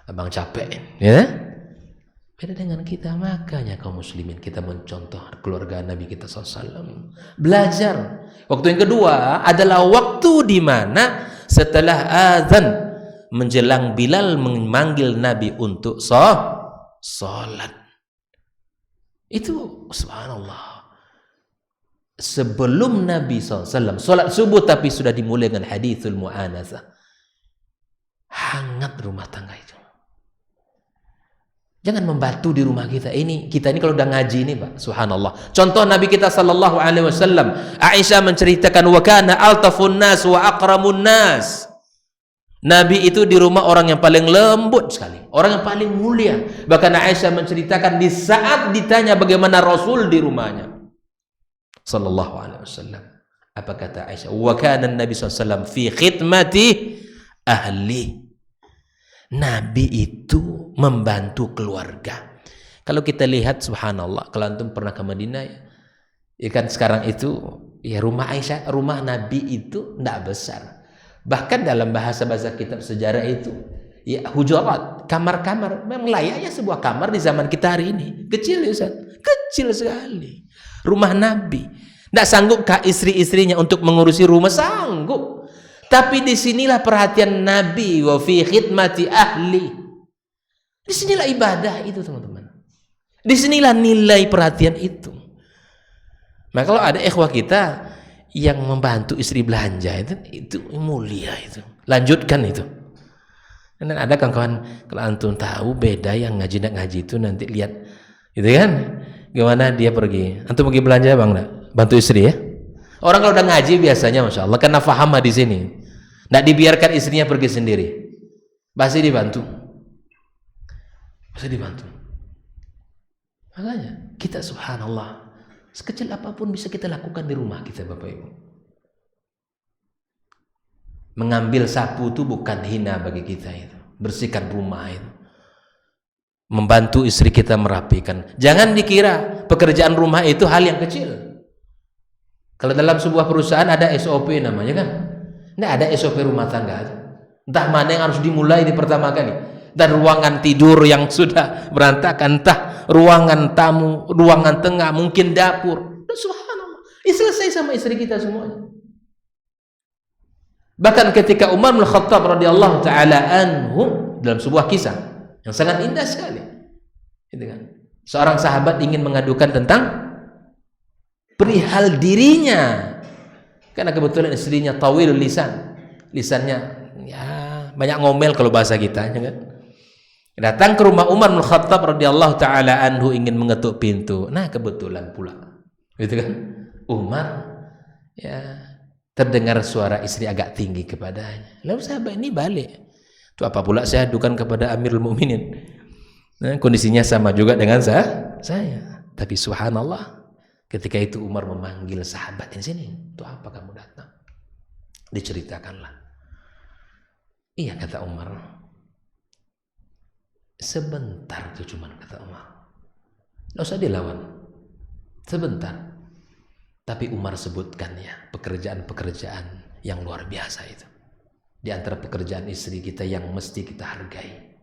Abang capek, ya? Beda dengan kita. Makanya kaum muslimin kita mencontoh keluarga Nabi kita SAW. Belajar. Waktu yang kedua adalah waktu di mana setelah azan menjelang Bilal memanggil Nabi untuk salat. Itu subhanallah, sebelum Nabi SAW salat subuh, tapi sudah dimulai dengan hadithul mu'anasah. Hangat rumah tangga itu. Jangan membatu di rumah kita. Kita ini kalau udah ngaji ini, Pak, subhanallah. Contoh Nabi kita sallallahu alaihi wasallam, Aisyah menceritakan, wa kana altafun nas wa akramun nas. Nabi itu di rumah orang yang paling lembut sekali, orang yang paling mulia. Bahkan Aisyah menceritakan di saat ditanya bagaimana Rasul di rumahnya sallallahu alaihi wasallam, apa kata Aisyah? Wa kana Nabi sallallahu alaihi wasallam fi khidmati ahli. Nabi itu membantu keluarga. Kalau kita lihat subhanallah, kalau antum pernah ke Madinah ya kan sekarang itu ya rumah Aisyah, rumah Nabi itu tidak besar. Bahkan dalam bahasa-bahasa kitab sejarah itu ya hujurat, kamar-kamar, memang layaknya sebuah kamar di zaman kita hari ini. Kecil ya Ustaz, kecil sekali. Rumah Nabi. Tidak sanggupkah istri-istrinya untuk mengurusi rumah? Sanggup. Tapi disinilah perhatian Nabi, wa fi khidmati ahli. Disinilah ibadah itu, teman-teman. Disinilah nilai perhatian itu. Nah, kalau ada ikhwah kita yang membantu istri belanja itu mulia itu. Lanjutkan itu. Dan ada kawan-kawan, kalau antum tahu beda yang ngaji itu, nanti lihat gitu kan, gimana dia pergi. Antum pergi belanja bang, bantu istri ya. Orang kalau udah ngaji biasanya masya Allah karena faham di sini, nggak dibiarkan istrinya pergi sendiri, pasti dibantu. Makanya kita subhanallah, sekecil apapun bisa kita lakukan di rumah kita, Bapak Ibu. Mengambil sapu itu bukan hina bagi kita itu. Bersihkan rumah itu. Membantu istri kita merapikan. Jangan dikira pekerjaan rumah itu hal yang kecil. Kalau dalam sebuah perusahaan ada SOP namanya kan. Nggak ada SOP rumah tangga. Entah mana yang harus dimulai di pertama kali. Dan ruangan tidur yang sudah berantakan, entah ruangan tamu, ruangan tengah, mungkin dapur. Subhanallah, ini selesai sama istri kita semuanya. Bahkan ketika Umar bin Khattab radhiyallahu taala anhu, dalam sebuah kisah yang sangat indah sekali, gitu kan, seorang sahabat ingin mengadukan tentang perihal dirinya, karena kebetulan istrinya tawilul lisan, lisannya ya banyak ngomel kalau bahasa kita, ya kan. Datang ke rumah Umar bin Khattab radhiyallahu taala anhu ingin mengetuk pintu. Nah, kebetulan pula, gitu kan, Umar ya terdengar suara istri agak tinggi kepadanya. Lalu sahabat ini balik. Itu apa pula saya adukan kepada Amirul Mukminin. Nah, kondisinya sama juga dengan saya. Tapi subhanallah, ketika itu Umar memanggil sahabat di sini. Itu apa kamu datang? Diceritakanlah. Iya, kata Umar. Sebentar itu cuman, kata Umar. Nggak usah dilawan. Sebentar. Tapi Umar sebutkan ya pekerjaan-pekerjaan yang luar biasa itu. Di antara pekerjaan istri kita yang mesti kita hargai.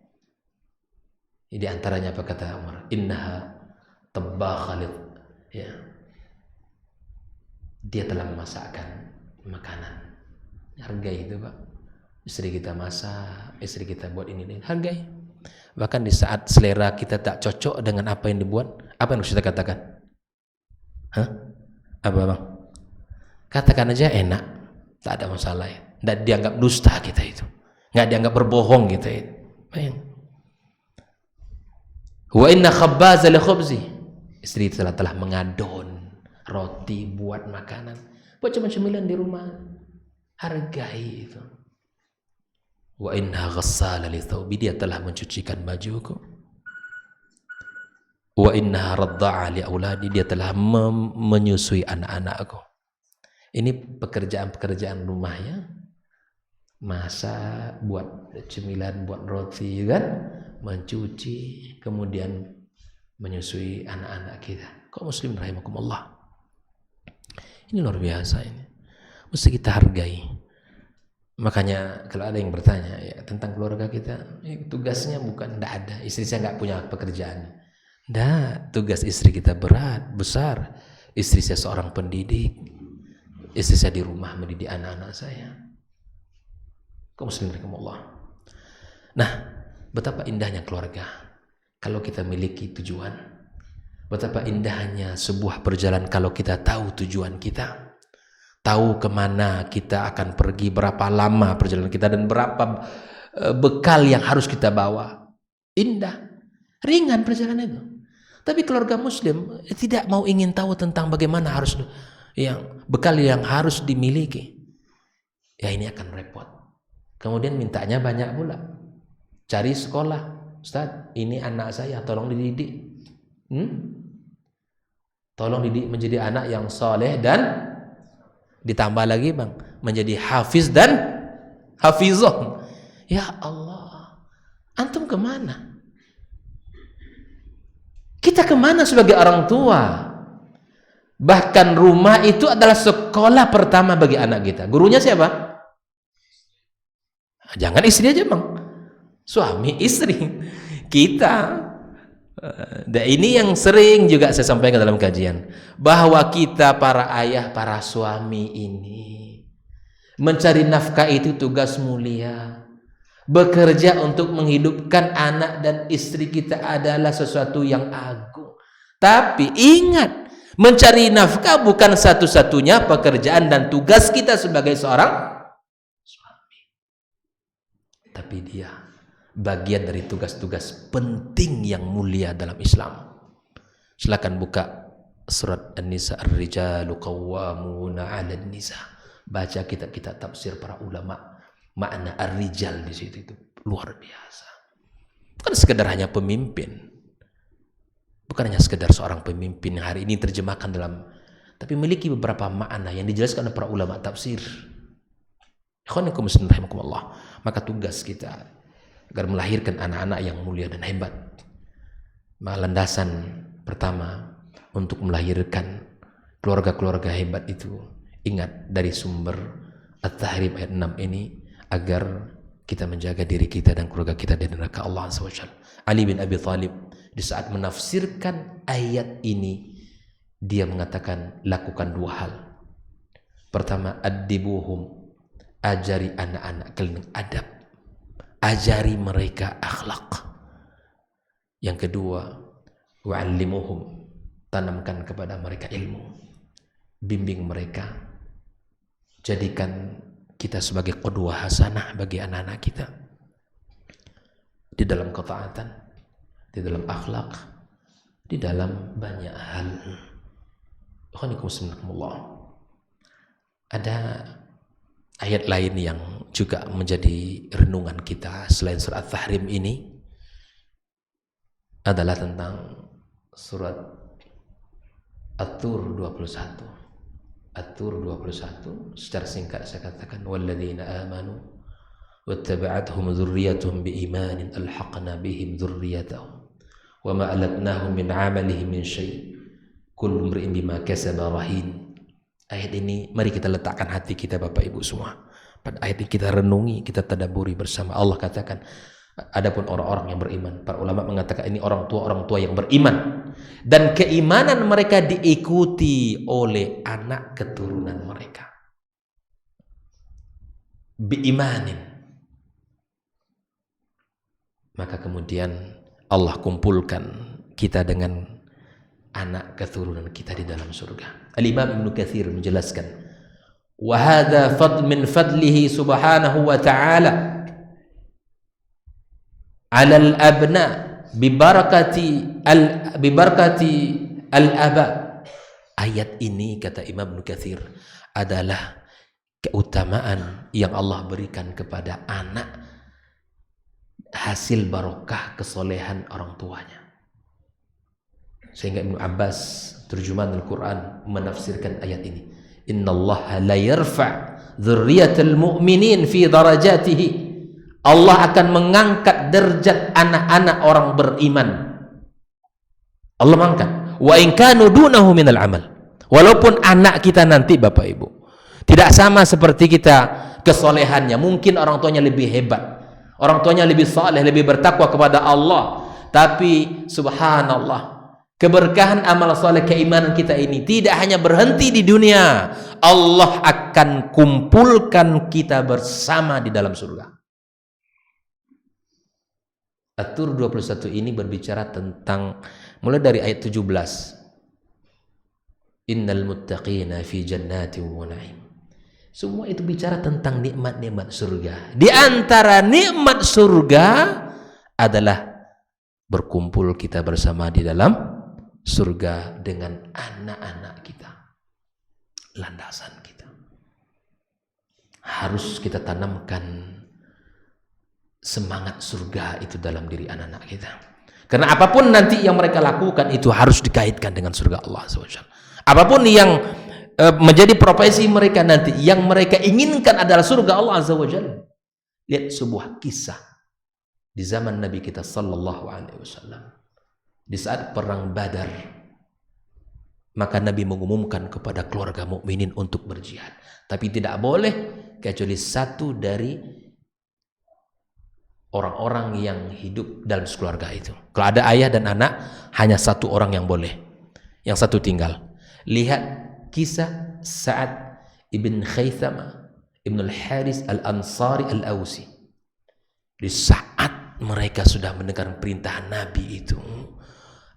Di antaranya apa kata Umar? Innaha tabakhalit Ya, dia telah memasakkan makanan, hargai itu Pak. Istri kita masak, istri kita buat ini, hargai. Bahkan di saat selera kita tak cocok dengan apa yang dibuat, apa yang harus kita katakan? Hah? Apa Bang? Katakan aja enak, tak ada masalah ya. Nggak dianggap dusta kita itu, nggak dianggap berbohong kita itu. Wa inna khabbaza li khubzi, istri telah mengadon roti buat makanan, buat cemilan di rumah, hargai itu. Wa inna ghassala li thawbi, dia telah mencucikan bajuku. Wa inna radda'a li auladi, dia telah menyusui anak-anakku. Ini pekerjaan-pekerjaan rumahnya, masak, buat cemilan, buat roti kan, mencuci, kemudian menyusui anak-anak kita. Kaum muslim rahimakumullah, ini luar biasa, ini mesti kita hargai. Makanya kalau ada yang bertanya ya tentang keluarga kita, tugasnya bukan, tidak ada, istri saya nggak punya pekerjaan. Tidak, tugas istri kita berat, besar. Istri saya seorang pendidik, istri saya di rumah mendidik anak-anak saya. Kaum muslim rahimakumullah. Nah, betapa indahnya keluarga kalau kita miliki tujuan. Betapa indahnya sebuah perjalanan kalau kita tahu tujuan kita, tahu kemana kita akan pergi, berapa lama perjalanan kita, dan berapa bekal yang harus kita bawa. Indah, ringan perjalanan itu. Tapi keluarga muslim tidak mau ingin tahu tentang bagaimana harus yang bekal yang harus dimiliki. Ya ini akan repot. Kemudian mintanya banyak pula. Cari sekolah, Ustaz, ini anak saya, tolong dididik. Tolong dididik menjadi anak yang soleh, dan ditambah lagi Bang, menjadi hafiz dan hafizah. Ya Allah, antum kemana? Kita kemana sebagai orang tua? Bahkan rumah itu adalah sekolah pertama bagi anak kita. Gurunya siapa? Jangan istri aja Bang, suami, istri, kita. Dan ini yang sering juga saya sampaikan dalam kajian, bahwa kita para ayah, para suami ini mencari nafkah itu tugas mulia. Bekerja untuk menghidupkan anak dan istri kita adalah sesuatu yang agung. Tapi ingat, mencari nafkah bukan satu-satunya pekerjaan dan tugas kita sebagai seorang suami. Tapi dia bagian dari tugas-tugas penting yang mulia dalam Islam. Silakan buka surat An-Nisa, Ar-Rijalu Qawwamuna 'alan Nisa. Baca kitab-kitab tafsir para ulama. Makna ar-rijal di situ itu luar biasa. Bukan sekedar hanya pemimpin, bukan hanya sekedar seorang pemimpin yang hari ini terjemahkan dalam, tapi memiliki beberapa makna yang dijelaskan oleh para ulama tafsir. Ikhwanikum muslimin rahimakumullah. Maka tugas kita agar melahirkan anak-anak yang mulia dan hebat. Maka landasan pertama untuk melahirkan keluarga-keluarga hebat itu, ingat dari sumber At-Tahrim ayat 6 ini, agar kita menjaga diri kita dan keluarga kita dari neraka Allah Azza wa Jalla. Ali bin Abi Thalib di saat menafsirkan ayat ini, dia mengatakan lakukan dua hal. Pertama, addibuhum, ajari anak-anak kalian adab, ajari mereka akhlak. Yang kedua, wa'allimuhum, tanamkan kepada mereka ilmu, bimbing mereka, jadikan kita sebagai qudwah hasanah bagi anak-anak kita di dalam ketaatan, di dalam akhlak, di dalam banyak hal. Ada ayat lain yang juga menjadi renungan kita selain surat Tahrim ini, adalah tentang surat At-Tur 21. At-Tur 21 secara singkat saya katakan, walladzina amanu wattaba'athum dzurriyyatuhum biimanin alhaqna bihim dzurriyyatahum wama alatnahum min 'amalihim min syai' kullu imri'in bima kasaba rahin. Ayat ini mari kita letakkan hati kita Bapak Ibu semua. Pada ayat ini kita renungi, kita tadabburi bersama. Allah katakan, Adapun orang-orang yang beriman, para ulama mengatakan ini orang tua yang beriman, dan keimanan mereka diikuti oleh anak keturunan mereka. Biimanin. Maka kemudian Allah kumpulkan kita dengan anak keturunan kita di dalam surga. Al-Imam Ibnu Katsir menjelaskan, wa hadza min fadlihi subhanahu wa ta'ala 'ala al-abna bi barakati al-aba. Ayat ini, kata Imam Ibnu Katsir, adalah keutamaan yang Allah berikan kepada anak hasil barokah kesolehan orang tuanya. Sehingga Ibnu Abbas, terjemahan Al-Quran, menafsirkan ayat ini, innallaha la yarfa' dzurriyyatal mu'minin fi darajatihi. Allah akan mengangkat derajat anak-anak orang beriman. Allah mengangkat. Wa in kanu dunahu minal amal. Walaupun anak kita nanti, Bapak Ibu, tidak sama seperti kita kesolehannya. Mungkin orang tuanya lebih hebat, orang tuanya lebih saleh, lebih bertakwa kepada Allah. Tapi subhanallah, keberkahan amal saleh keimanan kita ini tidak hanya berhenti di dunia. Allah akan kumpulkan kita bersama di dalam surga. At-Tur 21 ini berbicara tentang, mulai dari ayat 17, innal muttaqina fi jannatin wa na'im. Semua itu bicara tentang nikmat-nikmat surga. Di antara nikmat surga adalah berkumpul kita bersama di dalam surga dengan anak-anak kita. Landasan kita harus kita tanamkan semangat surga itu dalam diri anak-anak kita. Karena apapun nanti yang mereka lakukan itu harus dikaitkan dengan surga Allah SWT. Apapun yang menjadi profesi mereka nanti, yang mereka inginkan adalah surga Allah Azza wa Jalla. Lihat sebuah kisah di zaman Nabi kita sallallahu alaihi wasallam. Di saat perang Badar, maka Nabi mengumumkan kepada keluarga mukminin untuk berjihad, tapi tidak boleh kecuali satu dari orang-orang yang hidup dalam keluarga itu. Kalau ada ayah dan anak, hanya satu orang yang boleh, yang satu tinggal. Lihat kisah Sa'ad ibn Khaythama ibn al-Haris al-Ansari al-Ausi. Di saat mereka sudah mendengar perintah Nabi itu,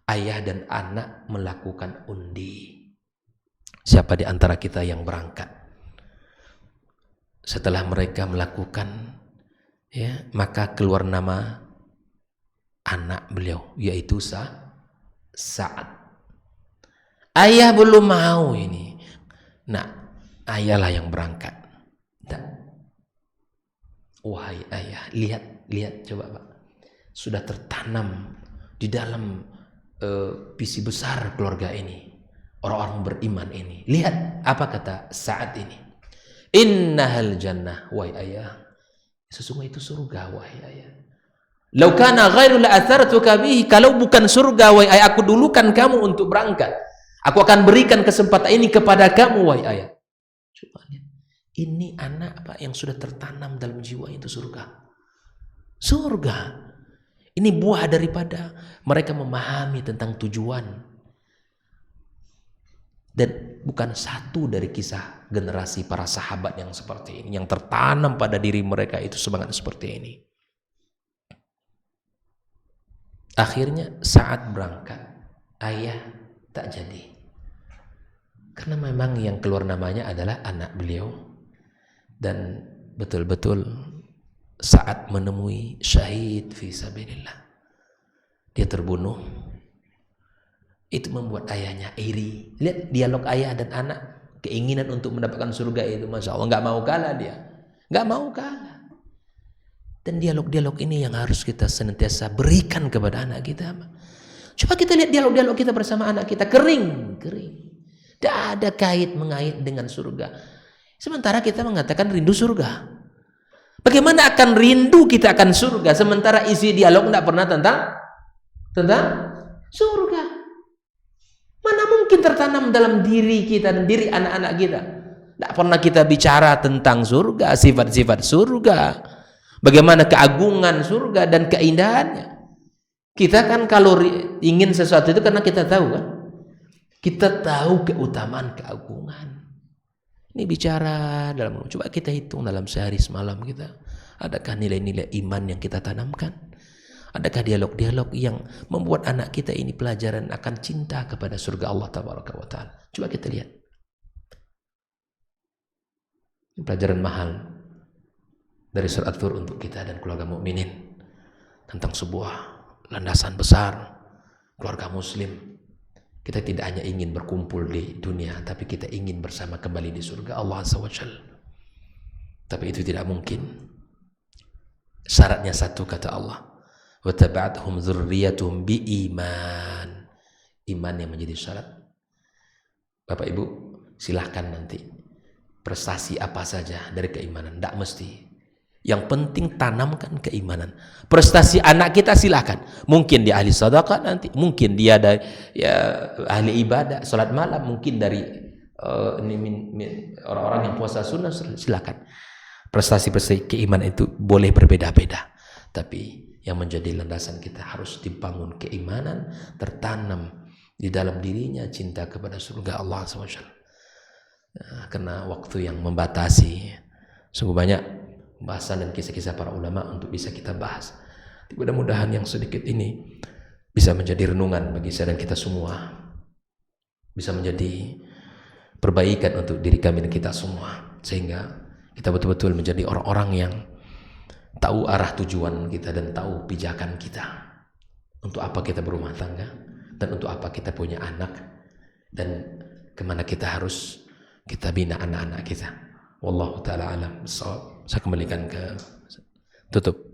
ayah dan anak melakukan undi. Siapa di antara kita yang berangkat? Setelah mereka melakukan, ya, maka keluar nama anak beliau, yaitu Sa'ad. Ayah belum mau ini. Nah, ayahlah yang berangkat. Wahai ayah, lihat coba Pak. Sudah tertanam di dalam visi besar keluarga ini, orang-orang beriman ini. Lihat apa kata Sa'ad ini. Innahal jannah, wahai ayah, sesungguhnya itu surga, wahai ayah. Lau kana ghairu la athartuka bihi, kalau bukan surga, wahai ayah, aku dulukan kamu untuk berangkat. Aku akan berikan kesempatan ini kepada kamu, wahai ayah. Coba lihat. Ini anak Pak yang sudah tertanam dalam jiwa itu surga. Surga. Ini buah daripada mereka memahami tentang tujuan. Dan bukan satu dari kisah generasi para sahabat yang seperti ini, yang tertanam pada diri mereka itu semangat seperti ini. Akhirnya saat berangkat, ayah tak jadi. Karena memang yang keluar namanya adalah anak beliau. Dan betul-betul saat menemui syahid fi sabilillah, dia terbunuh. Itu membuat ayahnya iri. Lihat dialog ayah dan anak, keinginan untuk mendapatkan surga itu, Masya Allah, gak mau kalah dia. Gak mau kalah. Dan dialog-dialog ini yang harus kita senantiasa berikan kepada anak kita. Coba kita lihat dialog-dialog kita bersama anak kita, kering. Tidak ada mengait dengan surga. Sementara kita mengatakan rindu surga. Bagaimana akan rindu kita akan surga sementara isi dialog tidak pernah tentang surga? Mana mungkin tertanam dalam diri kita dan diri anak-anak kita? Tidak pernah kita bicara tentang surga, sifat-sifat surga. Bagaimana keagungan surga dan keindahannya. Kita kan kalau ingin sesuatu itu karena kita tahu kan. Kita tahu keutamaan keagungan. Ini bicara dalam, coba kita hitung dalam sehari semalam kita. Adakah nilai-nilai iman yang kita tanamkan? Adakah dialog-dialog yang membuat anak kita ini pelajaran akan cinta kepada surga Allah Tabaraka wa Ta'ala? Coba kita lihat. Ini pelajaran mahal dari surat Tur untuk kita dan keluarga mukminin tentang sebuah landasan besar keluarga muslim. Kita tidak hanya ingin berkumpul di dunia, tapi kita ingin bersama kembali di surga Allah Azza wa Jalla. Tapi itu tidak mungkin. Syaratnya satu, kata Allah, wa taba'athum dzurriyyatuhum biiman. Iman yang menjadi syarat. Bapak Ibu, silahkan nanti prestasi apa saja dari keimanan, tidak mesti. Yang penting tanamkan keimanan. Prestasi anak kita silakan. Mungkin dia ahli sedekah nanti, mungkin dia dari ahli ibadah, salat malam, mungkin dari orang-orang yang puasa sunnah, silakan. Prestasi-prestasi keimanan itu boleh berbeda-beda. Tapi yang menjadi landasan kita harus dibangun keimanan, tertanam di dalam dirinya cinta kepada surga Allah SWT. Karena waktu yang membatasi, sungguh banyak bahasan dan kisah-kisah para ulama untuk bisa kita bahas. Mudah-mudahan yang sedikit ini bisa menjadi renungan bagi saya dan kita semua, bisa menjadi perbaikan untuk diri kami dan kita semua, sehingga kita betul-betul menjadi orang-orang yang tahu arah tujuan kita dan tahu pijakan kita, untuk apa kita berumah tangga dan untuk apa kita punya anak dan kemana kita harus kita bina anak-anak kita. Wallahu ta'ala alam. Saya kembalikan ke tutup.